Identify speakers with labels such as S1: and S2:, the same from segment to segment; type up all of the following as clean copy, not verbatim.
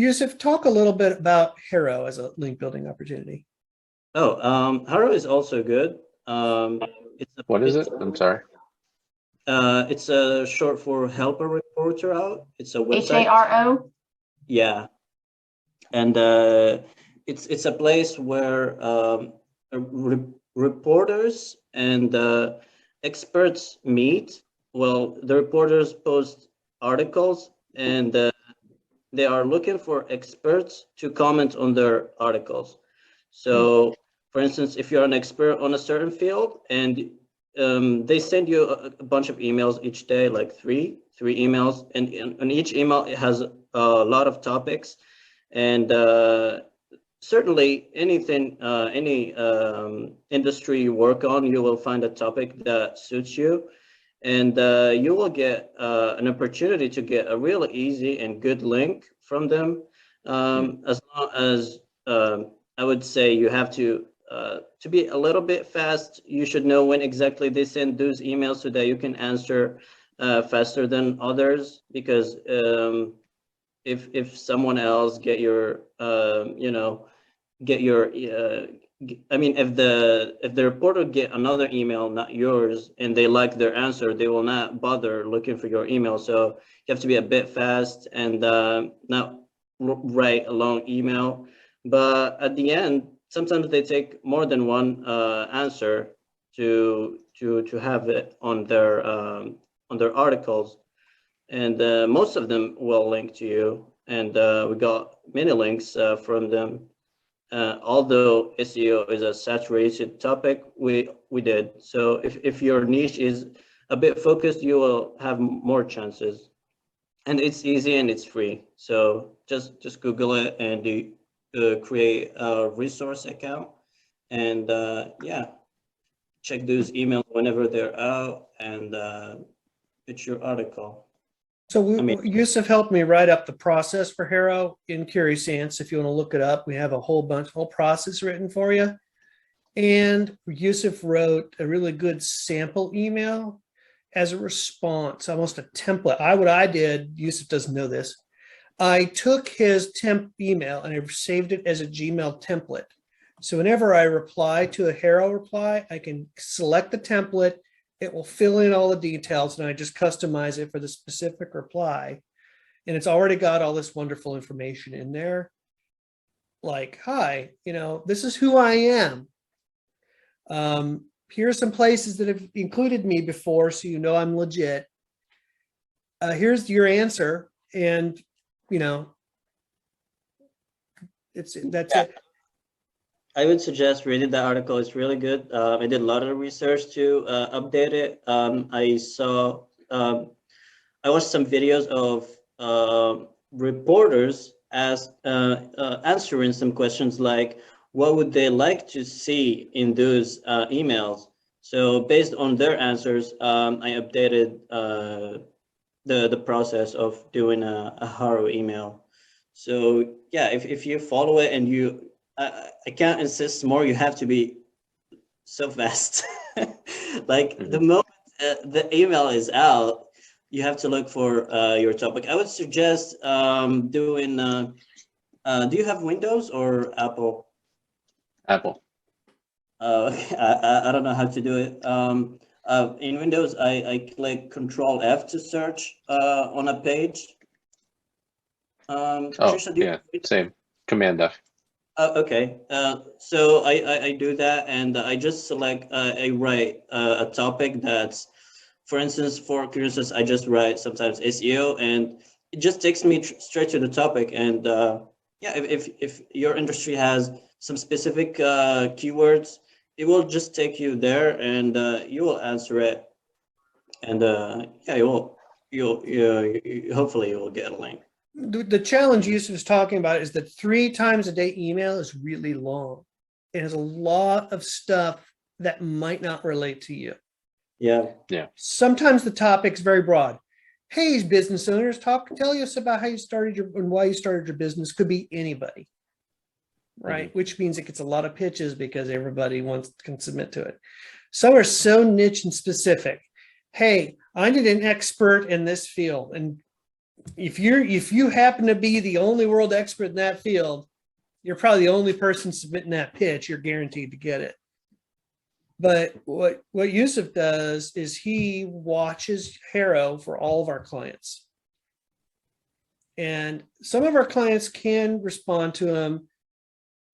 S1: Yusuf, talk a little bit about HARO as a link building opportunity.
S2: Oh, HARO is also good. It's a
S3: What is it? I'm sorry.
S2: it's a short for help a reporter out. It's a website.
S4: HARO.
S2: Yeah, and it's a place where reporters and experts meet. Well, the reporters post articles, and they are looking for experts to comment on their articles. So, for instance, if you're an expert on a certain field and they send you a bunch of emails each day, like three emails, and in each email it has a lot of topics, and certainly anything, any industry you work on, you will find a topic that suits you, and you will get an opportunity to get a really easy and good link from them. As long as I would say you have to be a little bit fast. You should know when exactly they send those emails so that you can answer faster than others. Because if someone else get your get your I mean, if the reporter get another email, not yours, and they like their answer, they will not bother looking for your email. So you have to be a bit fast and not write a long email. But at the end, sometimes they take more than one answer to have it on their articles, and most of them will link to you. And we got many links from them. Although SEO is a saturated topic, we did. So if your niche is a bit focused, you will have more chances. And it's easy and it's free. So just Google it and create a resource account, and yeah, check those emails whenever they're out, and it's your article.
S1: So Yusuf helped me write up the process for HARO in Curious Ants. If you want to look it up, we have a whole process written for you. And Yusuf wrote a really good sample email as a response, almost a template. What I did, Yusuf doesn't know this, I took his temp email and I saved it as a Gmail template. So whenever I reply to a HARO reply, I can select the template. It will fill in all the details and I just customize it for the specific reply. And it's already got all this wonderful information in there. Like, hi, this is who I am. Here's some places that have included me before, so I'm legit. Here's your answer. And, that's it.
S2: I would suggest reading the article. It's really good. I did a lot of research to update it. I watched some videos of reporters answering some questions like, what would they like to see in those emails? So based on their answers, I updated the process of doing a HARO email. So yeah, if you follow it and I can't insist more. You have to be so fast. Like the moment the email is out, you have to look for your topic. I would suggest doing. Do you have Windows or Apple?
S3: Apple.
S2: I don't know how to do it. In Windows, I click Control F to search on a page. Trisha,
S3: yeah, same. Command F.
S2: Okay, so I do that, and I just select, I write a topic that's, for instance, for Curious, I just write sometimes SEO, and it just takes me straight to the topic. And yeah, if your industry has some specific keywords, it will just take you there, and you will answer it, and yeah, hopefully you will get a link.
S1: The challenge Yusuf is talking about is that 3 times a day email is really long. It has a lot of stuff that might not relate to you.
S2: Yeah.
S1: Sometimes the topic's very broad. Hey, business owners, tell us about how you started and why you started your business. Could be anybody, right? Which means it gets a lot of pitches because everybody can submit to it. Some are so niche and specific. Hey, I need an expert in this field, and if you happen to be the only world expert in that field, you're probably the only person submitting that pitch. You're guaranteed to get it. But what Yusuf does is he watches HARO for all of our clients. And some of our clients can respond to them.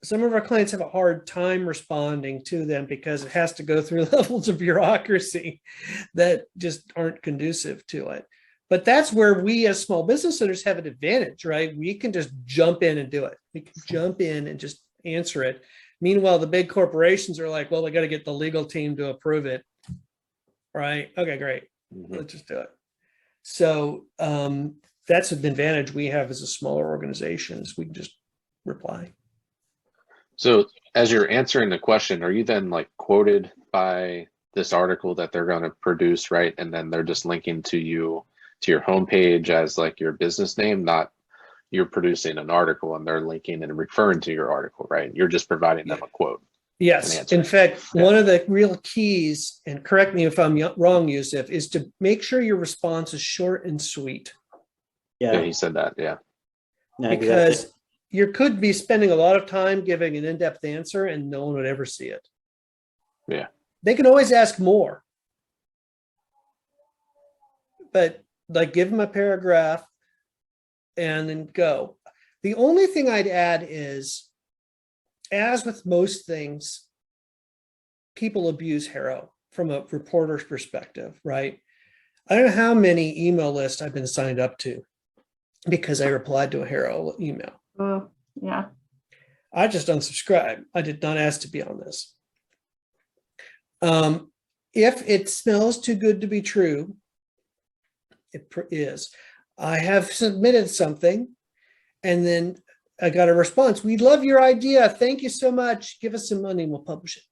S1: Some of our clients have a hard time responding to them because it has to go through levels of bureaucracy that just aren't conducive to it. But that's where we as small business owners have an advantage, right? We can just jump in and do it. We can jump in and just answer it. Meanwhile, the big corporations are like, well, we got to get the legal team to approve it. Right? Okay, great. Let's just do it. So that's an advantage we have as a smaller organization is we can just reply.
S3: So as you're answering the question, are you then like quoted by this article that they're going to produce, right? And then they're just linking to you to your homepage as like your business name, not you're producing an article and they're linking and referring to your article, right? You're just providing them a quote.
S1: Yes. In fact, one of the real keys, and correct me if I'm wrong, Yusuf, is to make sure your response is short and sweet.
S3: Yeah, he said that. Yeah.
S1: Because exactly. You could be spending a lot of time giving an in-depth answer and no one would ever see it.
S3: Yeah.
S1: They can always ask more. But like give them a paragraph and then go. The only thing I'd add is, as with most things, people abuse HARO from a reporter's perspective, right? I don't know how many email lists I've been signed up to because I replied to a HARO email.
S4: Oh, yeah.
S1: I just unsubscribed. I did not ask to be on this. If it smells too good to be true, it is. I have submitted something and then I got a response. We love your idea. Thank you so much. Give us some money and we'll publish it.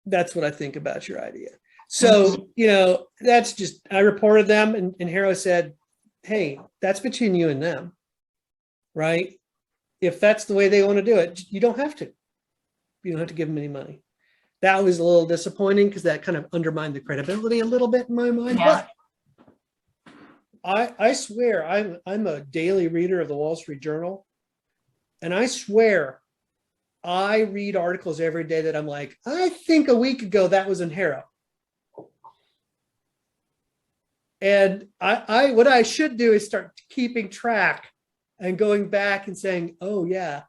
S1: That's what I think about your idea. So, you know, that's just, I reported them and HARO said, hey, that's between you and them, right? If that's the way they want to do it, you don't have to. You don't have to give them any money. That was a little disappointing because that kind of undermined the credibility a little bit in my mind.
S4: Yeah.
S1: But I swear I'm a daily reader of the Wall Street Journal, and I swear I read articles every day that I'm like, I think a week ago that was in HARO. And what I should do is start keeping track and going back and saying, oh yeah,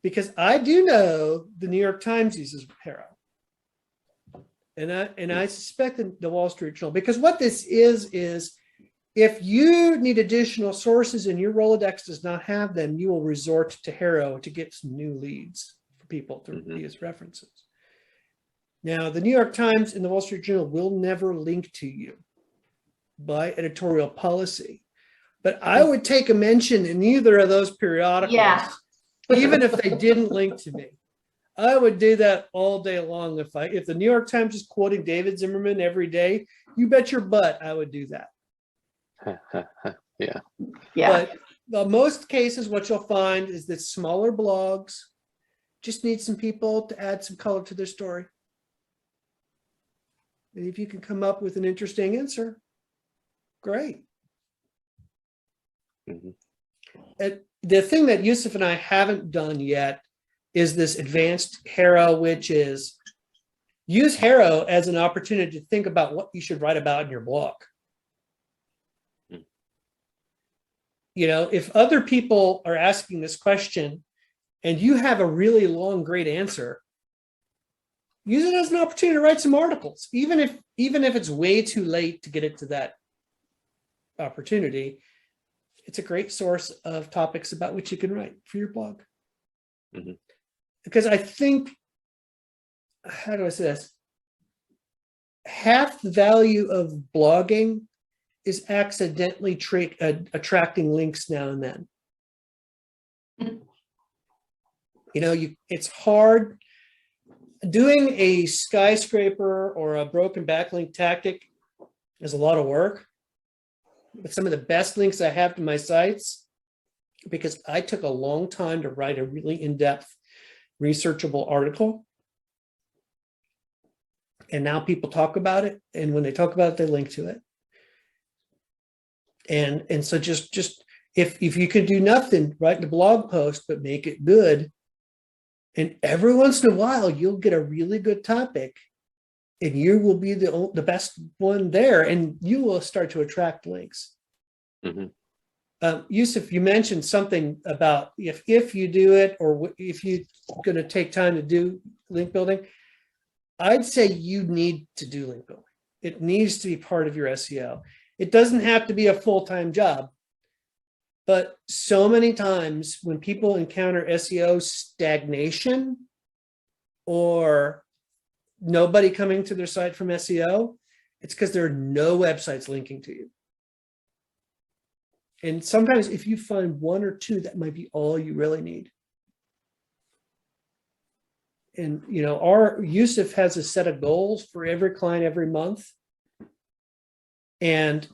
S1: because I do know the New York Times uses HARO. And I suspect the Wall Street Journal, because what this is if you need additional sources and your Rolodex does not have them, you will resort to HARO to get some new leads for people to use references. Now, the New York Times and the Wall Street Journal will never link to you by editorial policy, but I would take a mention in either of those periodicals, even if they didn't link to me. I would do that all day long. If the New York Times is quoting David Zimmerman every day, you bet your butt I would do that.
S3: Yeah.
S1: But in most cases, what you'll find is that smaller blogs just need some people to add some color to their story. And if you can come up with an interesting answer, great. The thing that Yusuf and I haven't done yet is this advanced HARO, which is use HARO as an opportunity to think about what you should write about in your blog. You know, if other people are asking this question and you have a really long, great answer, use it as an opportunity to write some articles, even if it's way too late to get it to that opportunity. It's a great source of topics about which you can write for your blog. Because I think, how do I say this? Half the value of blogging is accidentally attracting links now and then. You know, it's hard. Doing a skyscraper or a broken backlink tactic is a lot of work. But some of the best links I have to my sites, because I took a long time to write a really in-depth researchable article. And now people talk about it. And when they talk about it, they link to it. And so just if you could do nothing, write the blog post, but make it good. And every once in a while, you'll get a really good topic and you will be the best one there, and you will start to attract links. Yusuf, you mentioned something about if you do it, or if you're going to take time to do link building, I'd say you need to do link building. It needs to be part of your SEO. It doesn't have to be a full-time job, but so many times when people encounter SEO stagnation or nobody coming to their site from SEO, it's because there are no websites linking to you. And sometimes if you find one or two, that might be all you really need. And, you know, our Yusuf has a set of goals for every client every month. And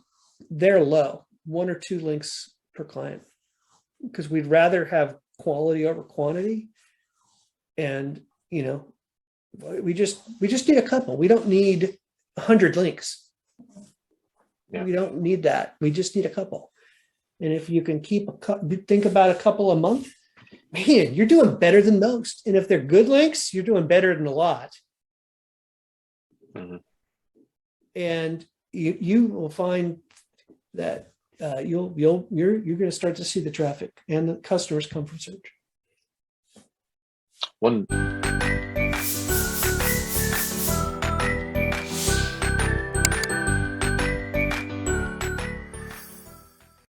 S1: they're low, 1 or 2 links per client, because we'd rather have quality over quantity. And, you know, we just need a couple. We don't need 100 links.
S3: Yeah.
S1: We don't need that. We just need a couple. And if you can think about a couple a month, man, you're doing better than most. And if they're good links, you're doing better than a lot. And you will find that you're going to start to see the traffic and the customers come from search.
S3: One